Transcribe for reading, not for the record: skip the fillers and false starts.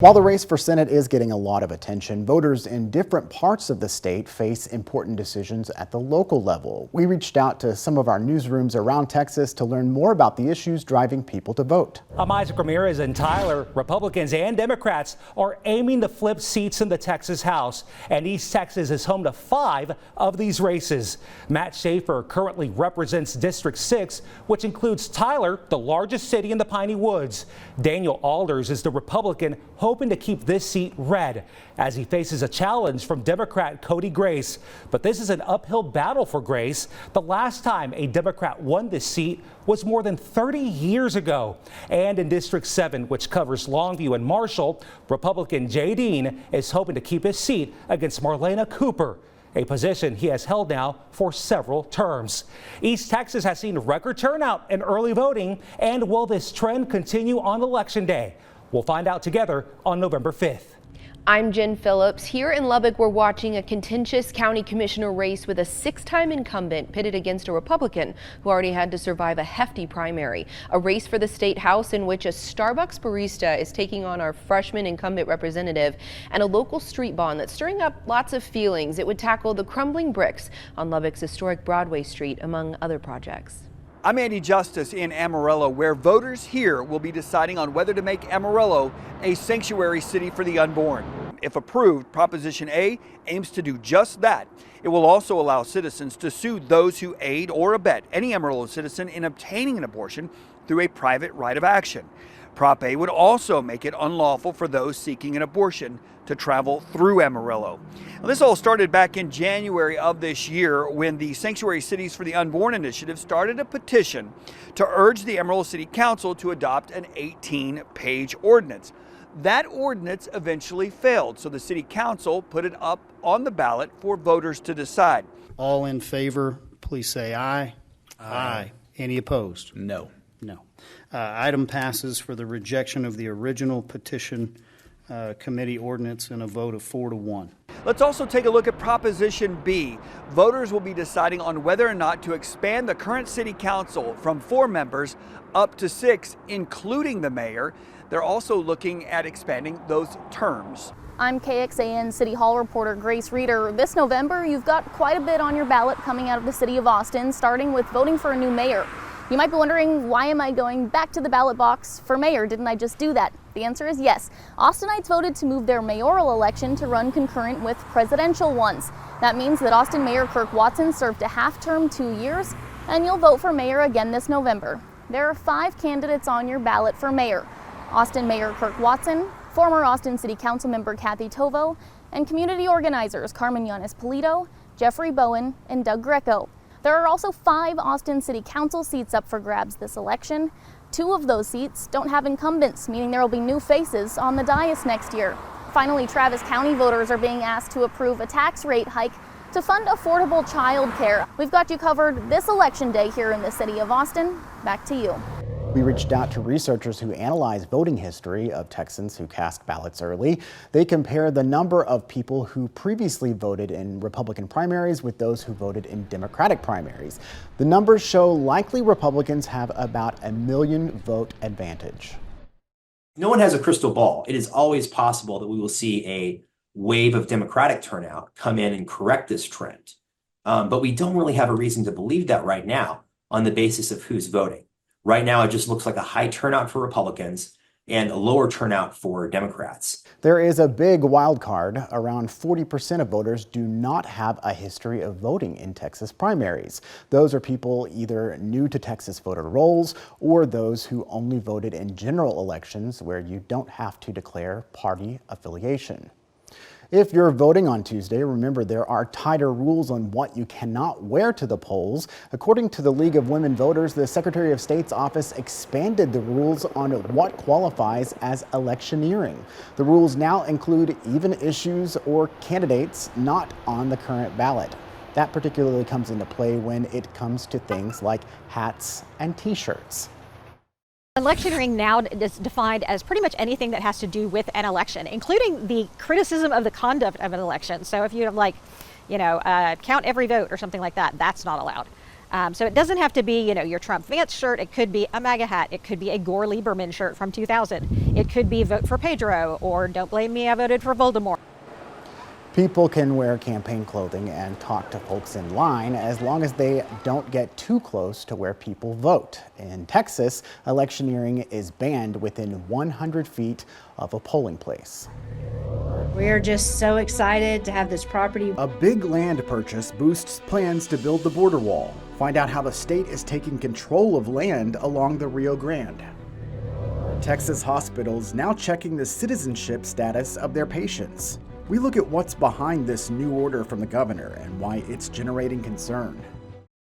While the race for Senate is getting a lot of attention, voters in different parts of the state face important decisions at the local level. We reached out to some of our newsrooms around Texas to learn more about the issues driving people to vote. I'm Isaac Ramirez in Tyler. Republicans and Democrats are aiming to flip seats in the Texas House, and East Texas is home to 5 of these races. Matt Schaefer currently represents District 6, which includes Tyler, the largest city in the Piney Woods. Daniel Alders is the Republican hoping to keep this seat red as he faces a challenge from Democrat Cody Grace. But this is an uphill battle for Grace. The last time a Democrat won this seat was more than 30 years ago. And in District 7, which covers Longview and Marshall, Republican Jay Dean is hoping to keep his seat against Marlena Cooper, a position he has held now for several terms. East Texas has seen record turnout in early voting, and will this trend continue on Election Day? We'll find out together on November 5th. I'm Jen Phillips. Here in Lubbock, we're watching a contentious county commissioner race with a 6-time incumbent pitted against a Republican who already had to survive a hefty primary. A race for the state house in which a Starbucks barista is taking on our freshman incumbent representative, and a local street bond that's stirring up lots of feelings. It would tackle the crumbling bricks on Lubbock's historic Broadway Street, among other projects. I'm Andy Justice in Amarillo, where voters here will be deciding on whether to make Amarillo a sanctuary city for the unborn. If approved, Proposition A aims to do just that. It will also allow citizens to sue those who aid or abet any Amarillo citizen in obtaining an abortion through a private right of action. Prop A would also make it unlawful for those seeking an abortion to travel through Amarillo. Now, this all started back in January of this year when the Sanctuary Cities for the Unborn initiative started a petition to urge the Amarillo City Council to adopt an 18-page ordinance. That ordinance eventually failed, so the City Council put it up on the ballot for voters to decide. All in favor, please say aye. Aye. Any opposed? No. No. Item passes for the rejection of the original petition committee ordinance in a vote of 4-1. Let's also take a look at Proposition B. Voters will be deciding on whether or not to expand the current city council from 4 members up to 6, including the mayor. They're also looking at expanding those terms. I'm KXAN City Hall reporter Grace Reeder. This November, you've got quite a bit on your ballot coming out of the city of Austin, starting with voting for a new mayor. You might be wondering, why am I going back to the ballot box for mayor? Didn't I just do that? The answer is yes. Austinites voted to move their mayoral election to run concurrent with presidential ones. That means that Austin Mayor Kirk Watson served a half-term 2 years, and you'll vote for mayor again this November. There are 5 candidates on your ballot for mayor: Austin Mayor Kirk Watson, former Austin City Council member Kathy Tovo, and community organizers Carmen Yanis-Polito, Jeffrey Bowen, and Doug Greco. There are also 5 Austin City Council seats up for grabs this election. 2 of those seats don't have incumbents, meaning there will be new faces on the dais next year. Finally, Travis County voters are being asked to approve a tax rate hike to fund affordable child care. We've got you covered this election day here in the city of Austin. Back to you. We reached out to researchers who analyze voting history of Texans who cast ballots early. They compare the number of people who previously voted in Republican primaries with those who voted in Democratic primaries. The numbers show likely Republicans have about a 1 million vote advantage. No one has a crystal ball. It is always possible that we will see a wave of Democratic turnout come in and correct this trend. But we don't really have a reason to believe that right now on the basis of who's voting. Right now, it just looks like a high turnout for Republicans and a lower turnout for Democrats. There is a big wild card. Around 40% of voters do not have a history of voting in Texas primaries. Those are people either new to Texas voter rolls or those who only voted in general elections where you don't have to declare party affiliation. If you're voting on Tuesday, remember there are tighter rules on what you cannot wear to the polls. According to the League of Women Voters, the Secretary of State's office expanded the rules on what qualifies as electioneering. The rules now include even issues or candidates not on the current ballot. That particularly comes into play when it comes to things like hats and t-shirts. Electioneering now is defined as pretty much anything that has to do with an election, including the criticism of the conduct of an election. So if you have count every vote or something like that, that's not allowed. So it doesn't have to be, your Trump Vance shirt. It could be a MAGA hat. It could be a Gore Lieberman shirt from 2000. It could be vote for Pedro or don't blame me, I voted for Voldemort. People can wear campaign clothing and talk to folks in line as long as they don't get too close to where people vote. In Texas, electioneering is banned within 100 feet of a polling place. We're just so excited to have this property. A big land purchase boosts plans to build the border wall. Find out how the state is taking control of land along the Rio Grande. Texas hospitals now checking the citizenship status of their patients. We look at what's behind this new order from the governor and why it's generating concern.